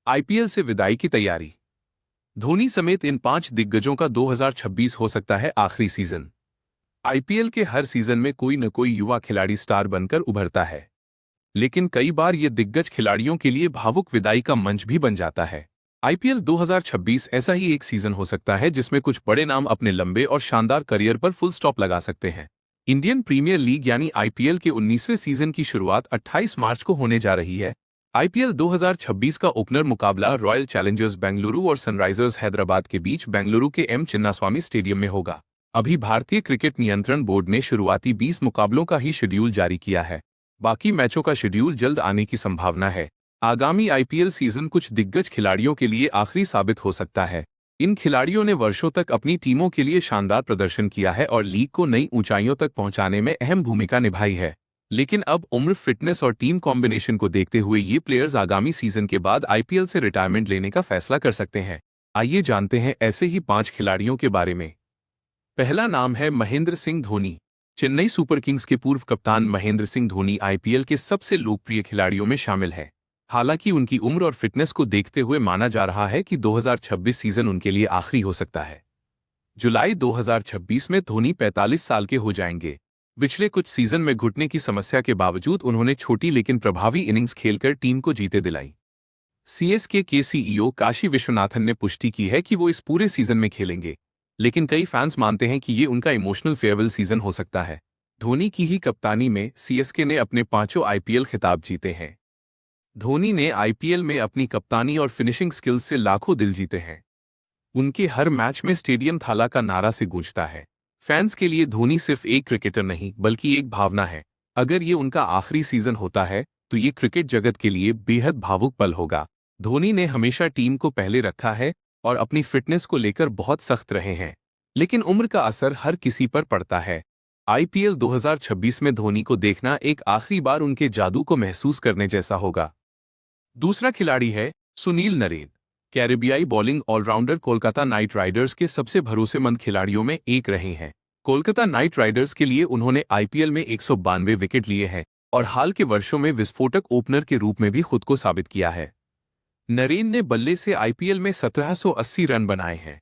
IPL से विदाई की तैयारी। धोनी समेत इन 5 दिग्गजों का 2026 हो सकता है आखिरी सीजन। आईपीएल के हर सीजन में कोई न कोई युवा खिलाड़ी स्टार बनकर उभरता है, लेकिन कई बार ये दिग्गज खिलाड़ियों के लिए भावुक विदाई का मंच भी बन जाता है। आईपीएल 2026 ऐसा ही एक सीजन हो सकता है जिसमें कुछ बड़े नाम अपने लंबे और शानदार करियर पर फुल स्टॉप लगा सकते हैं। इंडियन प्रीमियर लीग यानी आईपीएल के 19वें सीजन की शुरुआत 28 मार्च को होने जा रही है। आईपीएल 2026 का ओपनर मुकाबला रॉयल चैलेंजर्स बेंगलुरु और सनराइजर्स हैदराबाद के बीच बेंगलुरु के एम चिन्नास्वामी स्टेडियम में होगा। अभी भारतीय क्रिकेट नियंत्रण बोर्ड ने शुरुआती 20 मुकाबलों का ही शेड्यूल जारी किया है। बाकी मैचों का शेड्यूल जल्द आने की संभावना है। आगामी आईपीएल सीजन कुछ दिग्गज खिलाड़ियों के लिए आखिरी साबित हो सकता है। इन खिलाड़ियों ने वर्षों तक अपनी टीमों के लिए शानदार प्रदर्शन किया है और लीग को नई ऊंचाइयों तक पहुंचाने में अहम भूमिका निभाई है। लेकिन अब उम्र, फिटनेस और टीम कॉम्बिनेशन को देखते हुए ये प्लेयर्स आगामी सीजन के बाद आईपीएल से रिटायरमेंट लेने का फैसला कर सकते हैं। आइए जानते हैं ऐसे ही 5 खिलाड़ियों के बारे में। पहला नाम है महेंद्र सिंह धोनी। चेन्नई सुपर किंग्स के पूर्व कप्तान महेंद्र सिंह धोनी आईपीएल के सबसे लोकप्रिय खिलाड़ियों में शामिल है। हालांकि उनकी उम्र और फिटनेस को देखते हुए माना जा रहा है कि 2026 सीजन उनके लिए आखिरी हो सकता है। जुलाई 2026 में धोनी 45 साल के हो जाएंगे। पिछले कुछ सीजन में घुटने की समस्या के बावजूद उन्होंने छोटी लेकिन प्रभावी इनिंग्स खेलकर टीम को जीते दिलाई। सीएसके के सीईओ काशी विश्वनाथन ने पुष्टि की है कि वो इस पूरे सीजन में खेलेंगे, लेकिन कई फैंस मानते हैं कि ये उनका इमोशनल फेयरवेल सीजन हो सकता है। धोनी की ही कप्तानी में सीएसके ने अपने 5 आईपीएल खिताब जीते हैं। धोनी ने आईपीएल में अपनी कप्तानी और फिनिशिंग स्किल्स से लाखों दिल जीते हैं। उनके हर मैच में स्टेडियम थाला का नारा से गूंजता है। फैंस के लिए धोनी सिर्फ एक क्रिकेटर नहीं बल्कि एक भावना है। अगर ये उनका आखिरी सीजन होता है तो ये क्रिकेट जगत के लिए बेहद भावुक पल होगा। धोनी ने हमेशा टीम को पहले रखा है और अपनी फिटनेस को लेकर बहुत सख्त रहे हैं, लेकिन उम्र का असर हर किसी पर पड़ता है। आईपीएल 2026 में धोनी को देखना एक आखिरी बार उनके जादू को महसूस करने जैसा होगा। दूसरा खिलाड़ी है सुनील नरेन। कैरेबियाई bowling allrounder Kolkata Knight Riders के सबसे भरोसेमंद खिलाड़ियों में एक रहे हैं। कोलकाता नाइट राइडर्स के लिए उन्होंने आईपीएल में 192 विकेट लिए हैं और हाल के वर्षों में विस्फोटक ओपनर के रूप में भी खुद को साबित किया है। नरेन ने बल्ले से आईपीएल में 1780 रन बनाए हैं।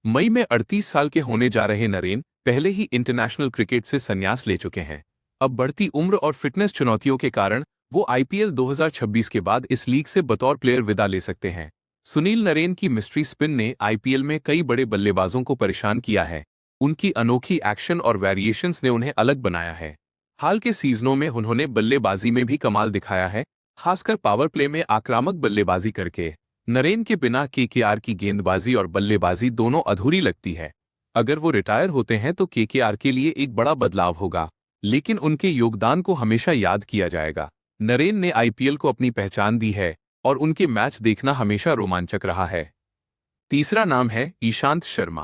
मई में 38 साल के होने जा रहे नरेन पहले ही इंटरनेशनल क्रिकेट से संन्यास ले चुके हैं। अब बढ़ती उम्र और फिटनेस चुनौतियों के कारण वो आईपीएल 2026 के बाद इस लीग से बतौर प्लेयर विदा ले सकते हैं। सुनील नरेन की मिस्ट्री स्पिन ने आईपीएल में कई बड़े बल्लेबाजों को परेशान किया है। उनकी अनोखी एक्शन और वेरिएशंस ने उन्हें अलग बनाया है। हाल के सीजनों में उन्होंने बल्लेबाजी में भी कमाल दिखाया है, खासकर पावर प्ले में आक्रामक बल्लेबाजी करके। नरेन के बिना केकेआर की गेंदबाजी और बल्लेबाजी दोनों अधूरी लगती है। अगर वो रिटायर होते हैं तो केकेआर के लिए एक बड़ा बदलाव होगा, लेकिन उनके योगदान को हमेशा याद किया जाएगा। नरेन ने आईपीएल को अपनी पहचान दी है और उनके मैच देखना हमेशा रोमांचक रहा है। तीसरा नाम है ईशांत शर्मा।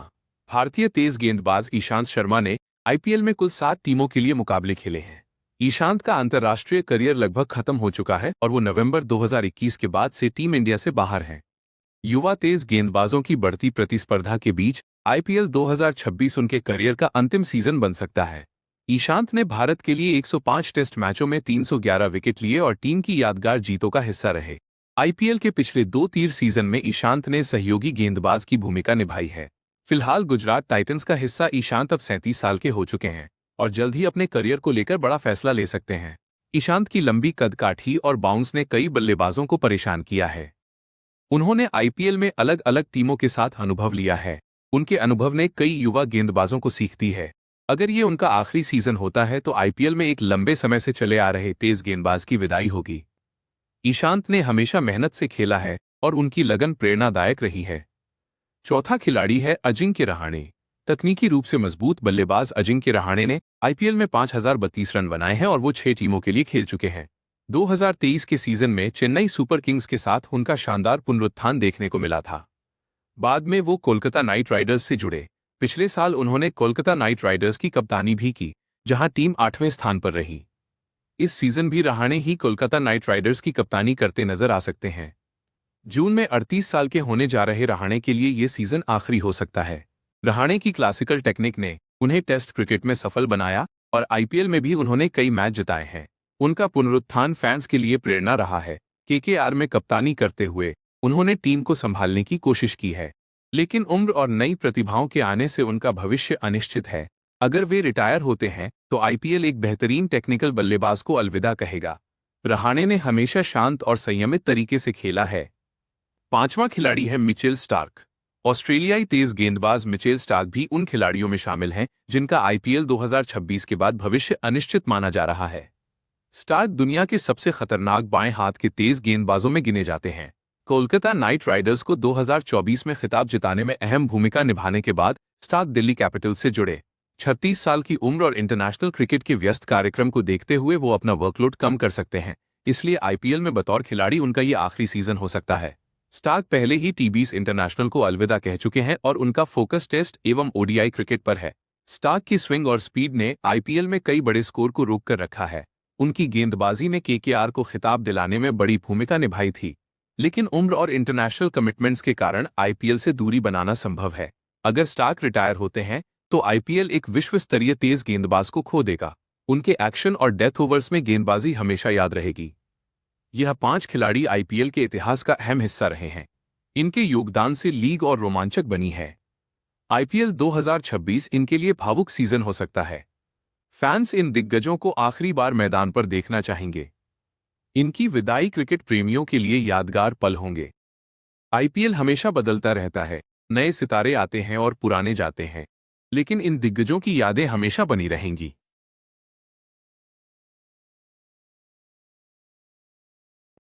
भारतीय तेज गेंदबाज ईशांत शर्मा ने आईपीएल में कुल 7 टीमों के लिए मुकाबले खेले हैं। ईशांत का अंतर्राष्ट्रीय करियर लगभग खत्म हो चुका है और वो नवंबर 2021 के बाद से टीम इंडिया से बाहर हैं। युवा तेज गेंदबाजों की बढ़ती प्रतिस्पर्धा के बीच आईपीएल 2026 उनके करियर का अंतिम सीजन बन सकता है। ईशांत ने भारत के लिए 105 टेस्ट मैचों में 311 विकेट लिए और टीम की यादगार जीतों का हिस्सा रहे। आईपीएल के पिछले 2 सीजन में ईशांत ने सहयोगी गेंदबाज की भूमिका निभाई है। फिलहाल गुजरात टाइटंस का हिस्सा ईशांत अब 37 साल के हो चुके हैं और जल्द ही अपने करियर को लेकर बड़ा फैसला ले सकते हैं। ईशांत की लंबी कदकाठी और बाउंस ने कई बल्लेबाजों को परेशान किया है। उन्होंने आईपीएल में अलग अलग टीमों के साथ अनुभव लिया है। उनके अनुभव ने कई युवा गेंदबाजों को सीख दी है। अगर ये उनका आखिरी सीजन होता है तो आईपीएल में एक लंबे समय से चले आ रहे तेज गेंदबाज की विदाई होगी। ईशांत ने हमेशा मेहनत से खेला है और उनकी लगन प्रेरणादायक रही है। चौथा खिलाड़ी है अजिंक्य रहाणे। तकनीकी रूप से मजबूत बल्लेबाज अजिंक्य रहाणे ने आईपीएल में 5032 रन बनाए हैं और वो 6 टीमों के लिए खेल चुके हैं। 2023 के सीजन में चेन्नई सुपर किंग्स के साथ उनका शानदार पुनरुत्थान देखने को मिला था। बाद में वो कोलकाता नाइट राइडर्स से जुड़े। पिछले साल उन्होंने कोलकाता नाइट राइडर्स की कप्तानी भी की, जहां टीम 8वें स्थान पर रही। इस सीजन भी रहाणे ही कोलकाता नाइट राइडर्स की कप्तानी करते नजर आ सकते हैं। जून में 38 साल के होने जा रहे रहाणे के लिए ये सीजन आखिरी हो सकता है। रहाणे की क्लासिकल टेक्निक ने उन्हें टेस्ट क्रिकेट में सफल बनाया और आईपीएल में भी उन्होंने कई मैच जिताए हैं। उनका पुनरुत्थान फैंस के लिए प्रेरणा रहा है। केकेआर में कप्तानी करते हुए उन्होंने टीम को संभालने की कोशिश की है, लेकिन उम्र और नई प्रतिभाओं के आने से उनका भविष्य अनिश्चित है। अगर वे रिटायर होते हैं तो आईपीएल एक बेहतरीन टेक्निकल बल्लेबाज को अलविदा कहेगा। रहाणे ने हमेशा शांत और संयमित तरीके से खेला है। पांचवां खिलाड़ी है मिचेल स्टार्क। ऑस्ट्रेलियाई तेज गेंदबाज मिचेल स्टार्क भी उन खिलाड़ियों में शामिल हैं जिनका आईपीएल 2026 के बाद भविष्य अनिश्चित माना जा रहा है। स्टार्क दुनिया के सबसे खतरनाक बाएं हाथ के तेज गेंदबाजों में गिने जाते हैं। कोलकाता नाइट राइडर्स को 2024 में खिताब जिताने में अहम भूमिका निभाने के बाद स्टार्क दिल्ली कैपिटल्स से जुड़े। 36 साल की उम्र और इंटरनेशनल क्रिकेट के व्यस्त कार्यक्रम को देखते हुए वो अपना वर्कलोड कम कर सकते हैं, इसलिए आईपीएल में बतौर खिलाड़ी उनका ये आखिरी सीजन हो सकता है। स्टार्क पहले ही टी20 इंटरनेशनल को अलविदा कह चुके हैं और उनका फोकस टेस्ट एवं ओडीआई क्रिकेट पर है। स्टार्क की स्विंग और स्पीड ने आईपीएल में कई बड़े स्कोर को रोक कर रखा है। उनकी गेंदबाजी ने केकेआर को खिताब दिलाने में बड़ी भूमिका निभाई थी, लेकिन उम्र और इंटरनेशनल कमिटमेंट्स के कारण आईपीएल से दूरी बनाना संभव है। अगर स्टार्क रिटायर होते हैं तो आईपीएल एक विश्व स्तरीय तेज गेंदबाज को खो देगा। उनके एक्शन और डेथ ओवर्स में गेंदबाजी हमेशा याद रहेगी। यह 5 खिलाड़ी आईपीएल के इतिहास का अहम हिस्सा रहे हैं। इनके योगदान से लीग और रोमांचक बनी है। आईपीएल 2026 इनके लिए भावुक सीजन हो सकता है। फैंस इन दिग्गजों को आखिरी बार मैदान पर देखना चाहेंगे। इनकी विदाई क्रिकेट प्रेमियों के लिए यादगार पल होंगे। आईपीएल हमेशा बदलता रहता है, नए सितारे आते हैं और पुराने जाते हैं, लेकिन इन दिग्गजों की यादें हमेशा बनी रहेंगी।